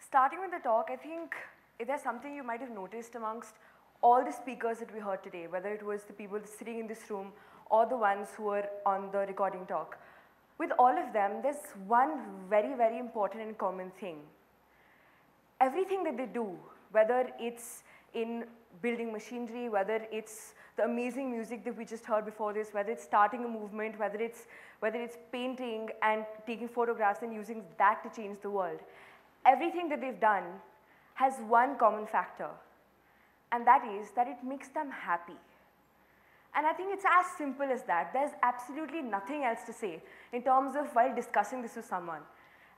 Starting with the talk, I think if there's something you might have noticed amongst all the speakers that we heard today, whether it was the people sitting in this room or the ones who were on the recording talk, with all of them, there's one very, very important and common thing. Everything that they do, whether it's in building machinery, whether it's the amazing music that we just heard before this, whether it's starting a movement, whether it's painting and taking photographs and using that to change the world, everything that they've done has one common factor, and that is that it makes them happy. And I think it's as simple as that. There's absolutely nothing else to say in terms of while discussing this with someone.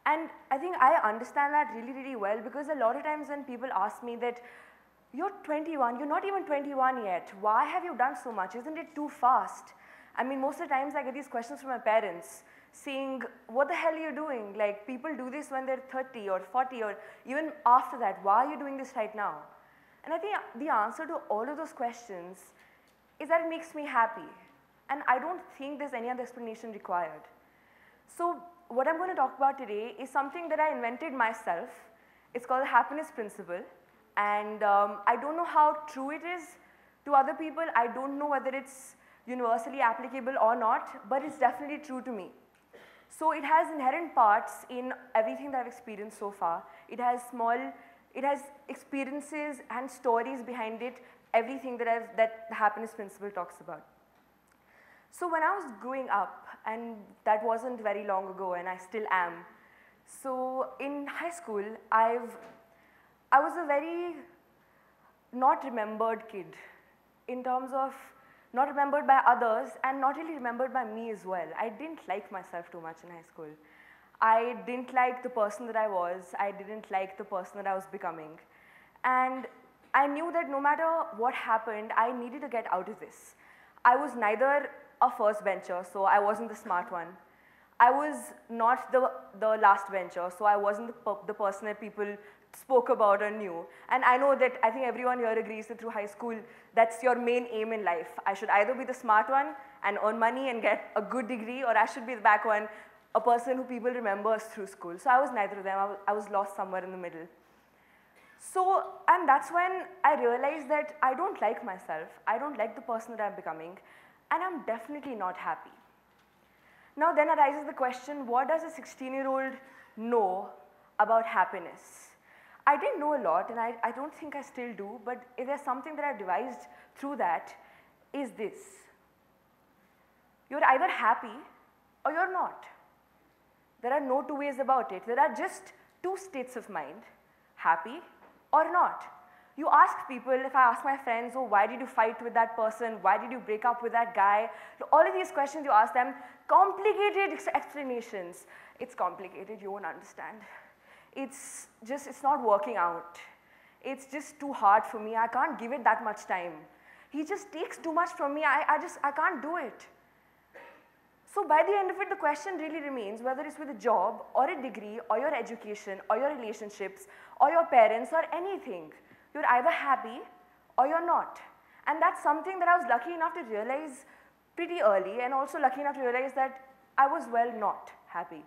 And I think I understand that really, really well, because a lot of times when people ask me that, you're 21, you're not even 21 yet, why have you done so much? Isn't it too fast? I mean, most of the times I get these questions from my parents saying, what the hell are you doing? Like, people do this when they're 30 or 40 or even after that. Why are you doing this right now? And I think the answer to all of those questions is that it makes me happy. And I don't think there's any other explanation required. So what I'm going to talk about today is something that I invented myself. It's called the happiness principle. And I don't know how true it is to other people. I don't know whether it's universally applicable or not, but it's definitely true to me. So it has inherent parts in everything that I've experienced so far. It has experiences and stories behind it, everything that the happiness principle talks about. So when I was growing up, and that wasn't very long ago, and I still am, so in high school, I was a very not remembered kid in terms of not remembered by others and not really remembered by me as well. I didn't like myself too much in high school. I didn't like the person that I was. I didn't like the person that I was becoming. And I knew that no matter what happened, I needed to get out of this. I was neither a first bencher, so I wasn't the smart one. I was not the last bencher, so I wasn't the person that people spoke about or knew. And I know that I think everyone here agrees that through high school, that's your main aim in life. I should either be the smart one and earn money and get a good degree, or I should be the back one, a person who people remember through school. So I was neither of them. I was lost somewhere in the middle. So, and that's when I realized that I don't like myself. I don't like the person that I'm becoming, and I'm definitely not happy. Now then arises the question, what does a 16-year-old know about happiness? I didn't know a lot, and I don't think I still do, but if there's something that I've devised through that, is this. You're either happy or you're not. There are no two ways about it. There are just two states of mind, happy or not. You ask people, if I ask my friends, oh, why did you fight with that person? Why did you break up with that guy? All of these questions you ask them, complicated explanations. It's complicated, you won't understand. It's not working out. It's just too hard for me. I can't give it that much time. He just takes too much from me. I can't do it. So by the end of it, the question really remains, whether it's with a job or a degree or your education or your relationships or your parents or anything, you're either happy or you're not. And that's something that I was lucky enough to realize pretty early, and also lucky enough to realize that I was, well, not happy.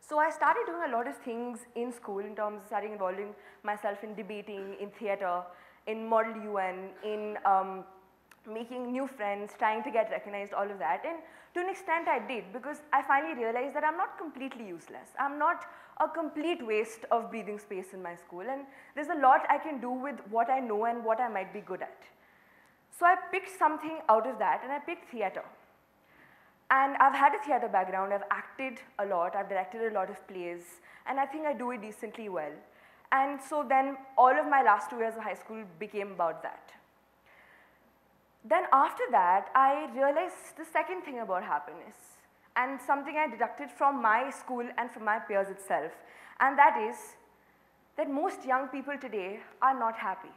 So I started doing a lot of things in school in terms of starting involving myself in debating, in theatre, in Model UN, in making new friends, trying to get recognized, all of that. And to an extent I did, because I finally realized that I'm not completely useless. I'm not a complete waste of breathing space in my school, and there's a lot I can do with what I know and what I might be good at. So I picked something out of that, and I picked theatre. And I've had a theatre background, I've acted a lot, I've directed a lot of plays, and I think I do it decently well. And so then all of my last 2 years of high school became about that. Then after that, I realized the second thing about happiness, and something I deducted from my school and from my peers itself, and that is that most young people today are not happy.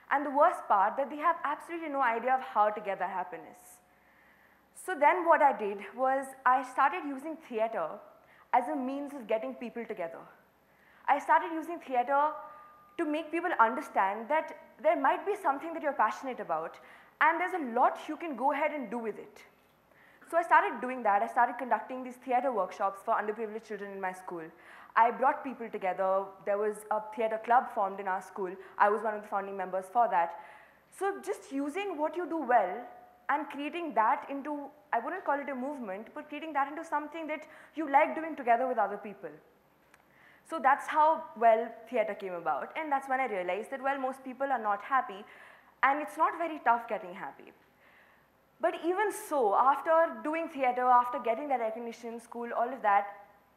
And the worst part, that they have absolutely no idea of how to get that happiness. So then what I did was I started using theatre as a means of getting people together. I started using theatre to make people understand that there might be something that you're passionate about, and there's a lot you can go ahead and do with it. So I started doing that. I started conducting these theatre workshops for underprivileged children in my school. I brought people together. There was a theatre club formed in our school. I was one of the founding members for that. So just using what you do well and creating that into, I wouldn't call it a movement, but creating that into something that you like doing together with other people. So that's how, well, theatre came about. And that's when I realized that, well, most people are not happy, and it's not very tough getting happy. But even so, after doing theatre, after getting that recognition in school, all of that,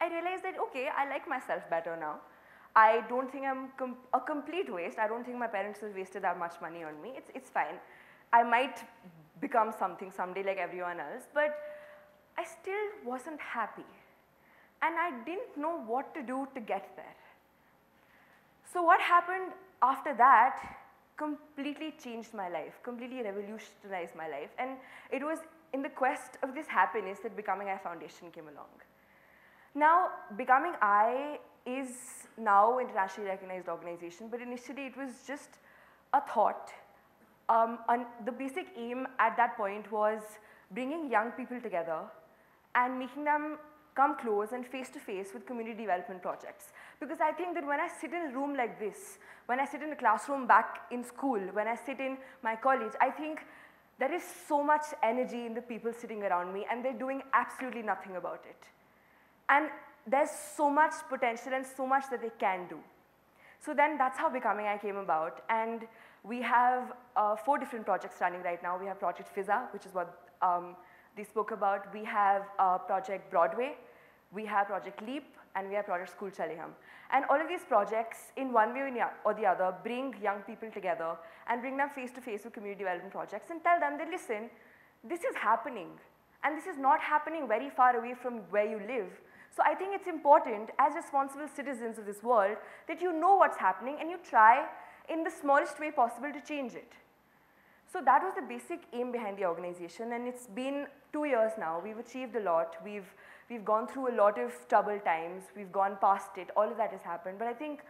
I realized that, okay, I like myself better now. I don't think I'm a complete waste. I don't think my parents have wasted that much money on me. It's fine. I might become something someday like everyone else, but I still wasn't happy. And I didn't know what to do to get there. So what happened after that completely changed my life, completely revolutionized my life. And it was in the quest of this happiness that Becoming I Foundation came along. Now, Becoming I is now an internationally recognized organization, but initially it was just a thought. And the basic aim at that point was bringing young people together and making them come close and face-to-face with community development projects. Because I think that when I sit in a room like this, when I sit in a classroom back in school, when I sit in my college, I think there is so much energy in the people sitting around me, and they're doing absolutely nothing about it. And there's so much potential and so much that they can do. So then that's how Becoming I came about. And we have 4 different projects running right now. We have Project Fiza, which is what they spoke about. We have Project Broadway, we have Project Leap, and we have Project School Chale Hum. And all of these projects, in one way or the other, bring young people together and bring them face-to-face with community development projects and tell them that, listen, this is happening. And this is not happening very far away from where you live. So I think it's important, as responsible citizens of this world, that you know what's happening and you try in the smallest way possible to change it. So that was the basic aim behind the organization, and it's been 2 years now. We've achieved a lot. We've gone through a lot of troubled times. We've gone past it. All of that has happened. But I think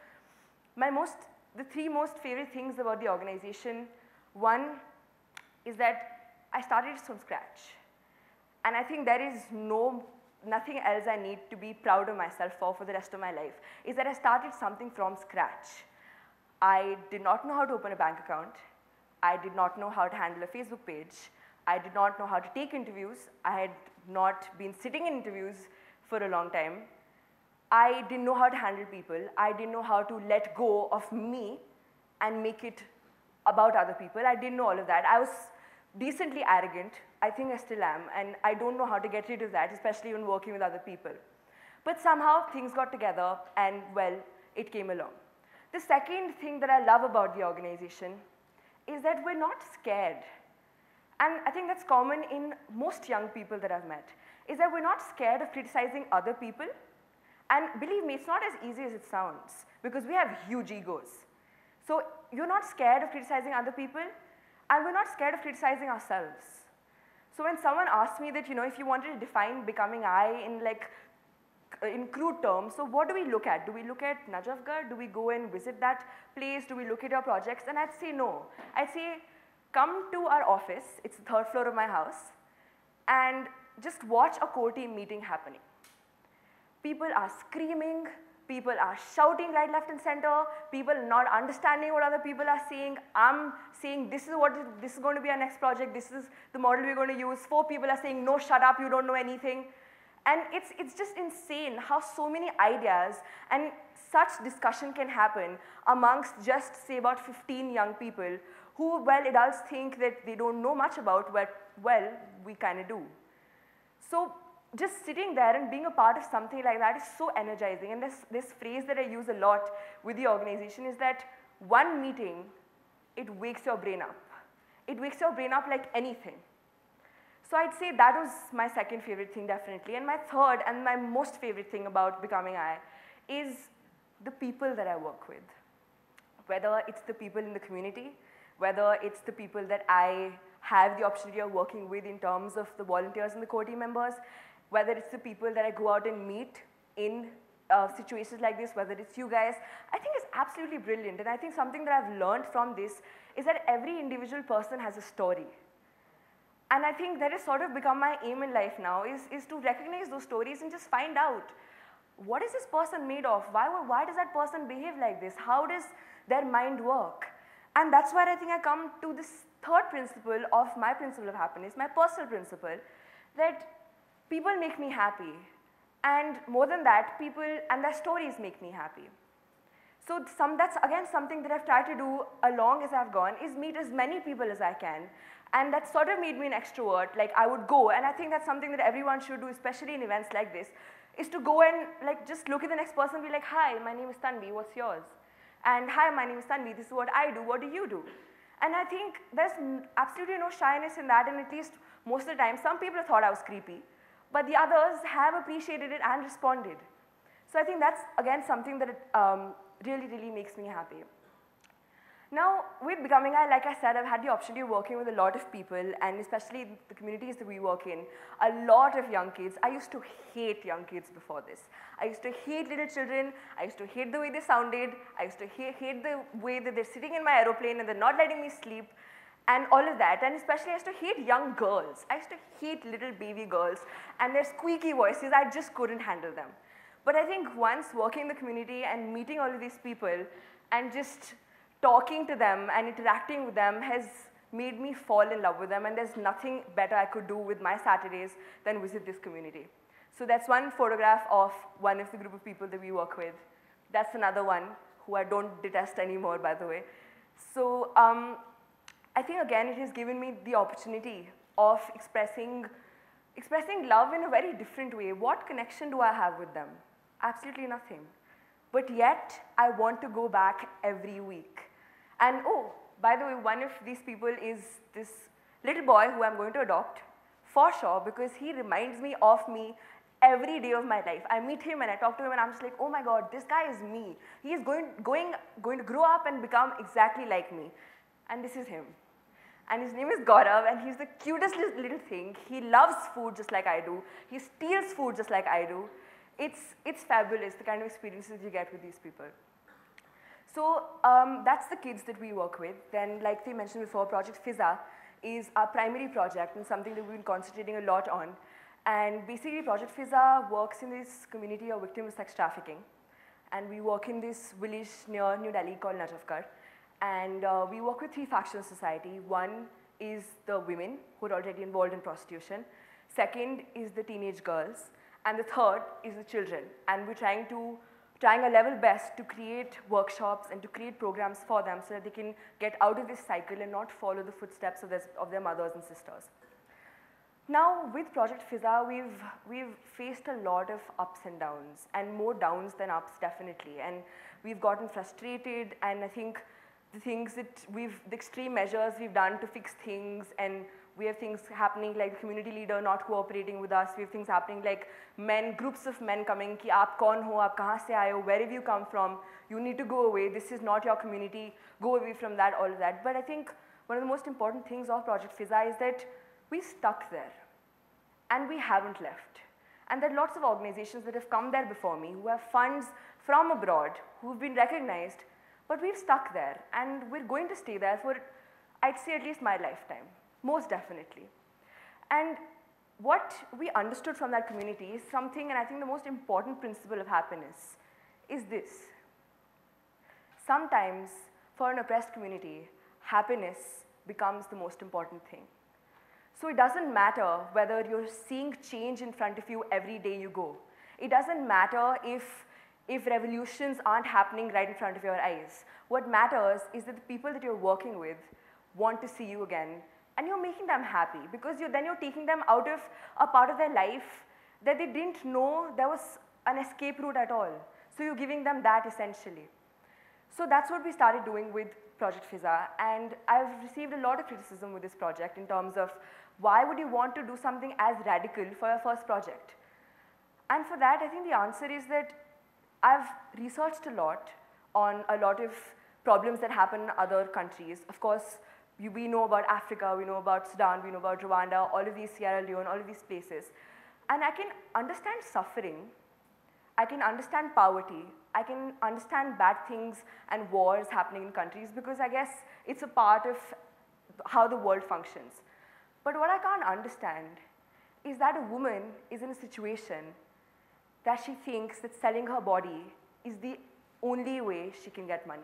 the 3 most favorite things about the organization, one is that I started from scratch. And I think there is nothing else I need to be proud of myself for the rest of my life, is that I started something from scratch. I did not know how to open a bank account. I did not know how to handle a Facebook page. I did not know how to take interviews. I had not been sitting in interviews for a long time. I didn't know how to handle people. I didn't know how to let go of me and make it about other people. I didn't know all of that. I was decently arrogant. I think I still am, and I don't know how to get rid of that, especially when working with other people. But somehow things got together and, well, it came along. The second thing that I love about the organization is that we're not scared. And I think that's common in most young people that I've met, is that we're not scared of criticizing other people. And believe me, it's not as easy as it sounds, because we have huge egos. So you're not scared of criticizing other people, and we're not scared of criticizing ourselves. So when someone asks me that, if you wanted to define Becoming I in crude terms, so what do we look at? Do we look at Najafgarh? Do we go and visit that place? Do we look at your projects? And I'd say no. I'd say, come to our office, it's the 3rd floor of my house, and just watch a core team meeting happening. People are screaming, people are shouting right, left, and center, people not understanding what other people are saying. I'm saying, this is going to be our next project, this is the model we're going to use. 4 people are saying, no, shut up, you don't know anything. And it's just insane how so many ideas and such discussion can happen amongst just, say, about 15 young people who, well, adults think that they don't know much about, but, well, we kind of do. So just sitting there and being a part of something like that is so energizing. And this phrase that I use a lot with the organization is that one meeting, it wakes your brain up. It wakes your brain up like anything. So I'd say that was my second favorite thing, definitely. And my third and my most favorite thing about Becoming I is the people that I work with. Whether it's the people in the community, whether it's the people that I have the opportunity of working with in terms of the volunteers and the core team members, whether it's the people that I go out and meet in situations like this, whether it's you guys, I think it's absolutely brilliant. And I think something that I've learned from this is that every individual person has a story. And I think that has sort of become my aim in life now, is to recognize those stories and just find out, what is this person made of? Why does that person behave like this? How does their mind work? And that's where I think I come to this third principle of my principle of happiness, my personal principle, that people make me happy. And more than that, people and their stories make me happy. So that's again something that I've tried to do along as I've gone, is meet as many people as I can. And that sort of made me an extrovert. Like, I would go, and I think that's something that everyone should do, especially in events like this, is to go and like just look at the next person and be like, hi, my name is Tanvi, what's yours? And hi, my name is Tanvi, this is what I do, what do you do? And I think there's absolutely no shyness in that, and at least most of the time, some people have thought I was creepy, but the others have appreciated it and responded. So I think that's, again, something that really, really makes me happy. Now, with Becoming I, like I said, I've had the opportunity of working with a lot of people, and especially the communities that we work in, a lot of young kids. I used to hate young kids before this. I used to hate little children. I used to hate the way they sounded. I used to hate the way that they're sitting in my aeroplane and they're not letting me sleep, and all of that. And especially I used to hate young girls. I used to hate little baby girls and their squeaky voices. I just couldn't handle them. But I think once working in the community and meeting all of these people and just talking to them and interacting with them has made me fall in love with them, and there's nothing better I could do with my Saturdays than visit this community. So that's one photograph of one of the group of people that we work with. That's another one who I don't detest anymore, by the way. So I think, again, it has given me the opportunity of expressing love in a very different way. What connection do I have with them? Absolutely nothing. But yet, I want to go back every week. And oh, by the way, one of these people is this little boy who I'm going to adopt, for sure, because he reminds me of me every day of my life. I meet him and I talk to him and I'm just like, oh my God, this guy is me. He is going to grow up and become exactly like me. And this is him. And his name is Gaurav, and he's the cutest little thing. He loves food just like I do. He steals food just like I do. It's fabulous, the kind of experiences you get with these people. So that's the kids that we work with. Then, like they mentioned before, Project Fiza is our primary project and something that we've been concentrating a lot on. And basically, Project Fiza works in this community of victims of sex trafficking. And we work in this village near New Delhi called Najafgarh. And we work with 3 factions of society. One is the women who are already involved in prostitution. Second is the teenage girls. And the third is the children. And we're trying our level best to create workshops and to create programs for them so that they can get out of this cycle and not follow the footsteps of their mothers and sisters. Now, with Project Fiza, we've faced a lot of ups and downs, and more downs than ups, definitely. And we've gotten frustrated, and I think the extreme measures we've done to fix things, and we have things happening like the community leader not cooperating with us. We have things happening like groups of men coming, ki aap kaun ho, aap kahan se aaye ho, where have you come from? You need to go away. This is not your community. Go away from that, all of that. But I think one of the most important things of Project Fiza is that we stuck there, and we haven't left. And there are lots of organizations that have come there before me who have funds from abroad, who've been recognized, but we've stuck there, and we're going to stay there for, I'd say, at least my lifetime. Most definitely. And what we understood from that community is something, and I think the most important principle of happiness is this. Sometimes, for an oppressed community, happiness becomes the most important thing. So it doesn't matter whether you're seeing change in front of you every day you go. It doesn't matter if revolutions aren't happening right in front of your eyes. What matters is that the people that you're working with want to see you again, and you're making them happy, because then you're taking them out of a part of their life that they didn't know there was an escape route at all. So you're giving them that, essentially. So that's what we started doing with Project Fiza, and I've received a lot of criticism with this project in terms of why would you want to do something as radical for your first project? And for that, I think the answer is that I've researched a lot on a lot of problems that happen in other countries. Of course, we know about Africa, we know about Sudan, we know about Rwanda, all of these, Sierra Leone, all of these places. And I can understand suffering, I can understand poverty, I can understand bad things and wars happening in countries, because I guess it's a part of how the world functions. But what I can't understand is that a woman is in a situation that she thinks that selling her body is the only way she can get money.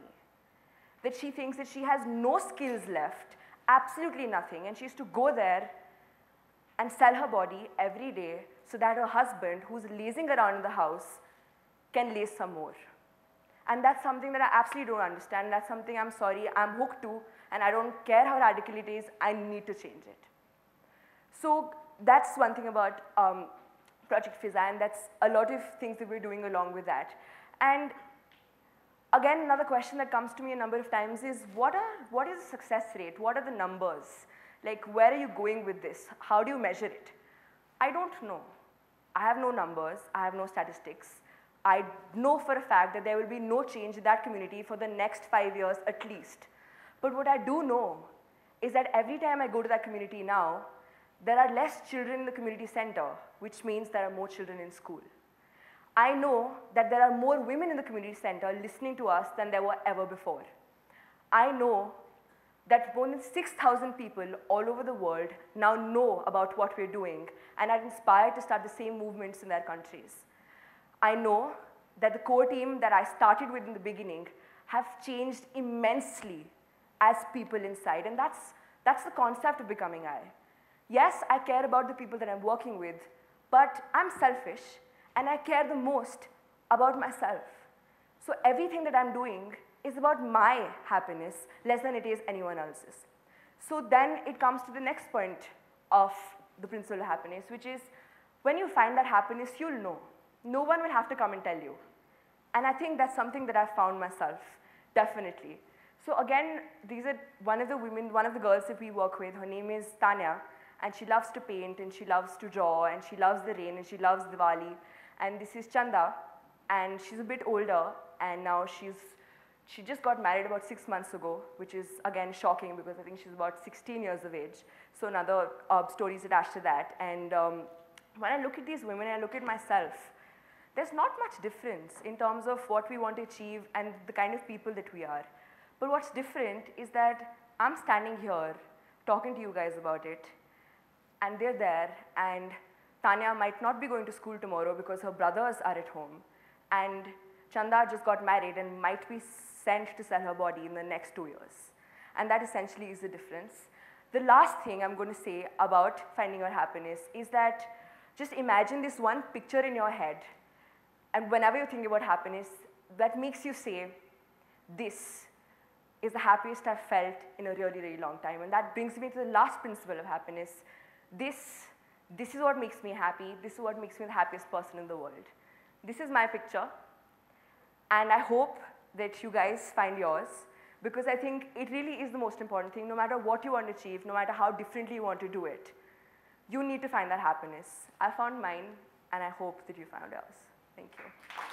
That she thinks that she has no skills left, absolutely nothing, and she has to go there and sell her body every day so that her husband, who's lazing around in the house, can laze some more. And that's something that I absolutely don't understand. That's something I'm sorry, I'm hooked to, and I don't care how radical it is, I need to change it. So that's one thing about Project Fiza, and that's a lot of things that we're doing along with that. And again, another question that comes to me a number of times is, what is the success rate? What are the numbers? Like, where are you going with this? How do you measure it? I don't know. I have no numbers. I have no statistics. I know for a fact that there will be no change in that community for the next 5 years at least. But what I do know is that every time I go to that community now, there are less children in the community center, which means there are more children in school. I know that there are more women in the community center listening to us than there were ever before. I know that more than 6,000 people all over the world now know about what we're doing and are inspired to start the same movements in their countries. I know that the core team that I started with in the beginning have changed immensely as people inside, and that's the concept of becoming I. Yes, I care about the people that I'm working with, but I'm selfish, and I care the most about myself. So everything that I'm doing is about my happiness less than it is anyone else's. So then it comes to the next point of the principle of happiness, which is when you find that happiness, you'll know. No one will have to come and tell you. And I think that's something that I've found myself, definitely. So again, these are one of the girls that we work with. Her name is Tanya, and she loves to paint, and she loves to draw, and she loves the rain, and she loves Diwali. And this is Chanda, and she's a bit older, and now she just got married about 6 months ago, which is, again, shocking because I think she's about 16 years of age. So another stories attached to that. And when I look at these women, I look at myself, there's not much difference in terms of what we want to achieve and the kind of people that we are. But what's different is that I'm standing here talking to you guys about it, and they're there, and Tanya might not be going to school tomorrow because her brothers are at home, and Chanda just got married and might be sent to sell her body in the next 2 years. And that essentially is the difference. The last thing I'm going to say about finding your happiness is that just imagine this one picture in your head, and whenever you think about happiness, that makes you say, this is the happiest I've felt in a really, really long time. And that brings me to the last principle of happiness. This is what makes me happy. This is what makes me the happiest person in the world. This is my picture. And I hope that you guys find yours, because I think it really is the most important thing. No matter what you want to achieve, no matter how differently you want to do it, you need to find that happiness. I found mine, and I hope that you found yours. Thank you.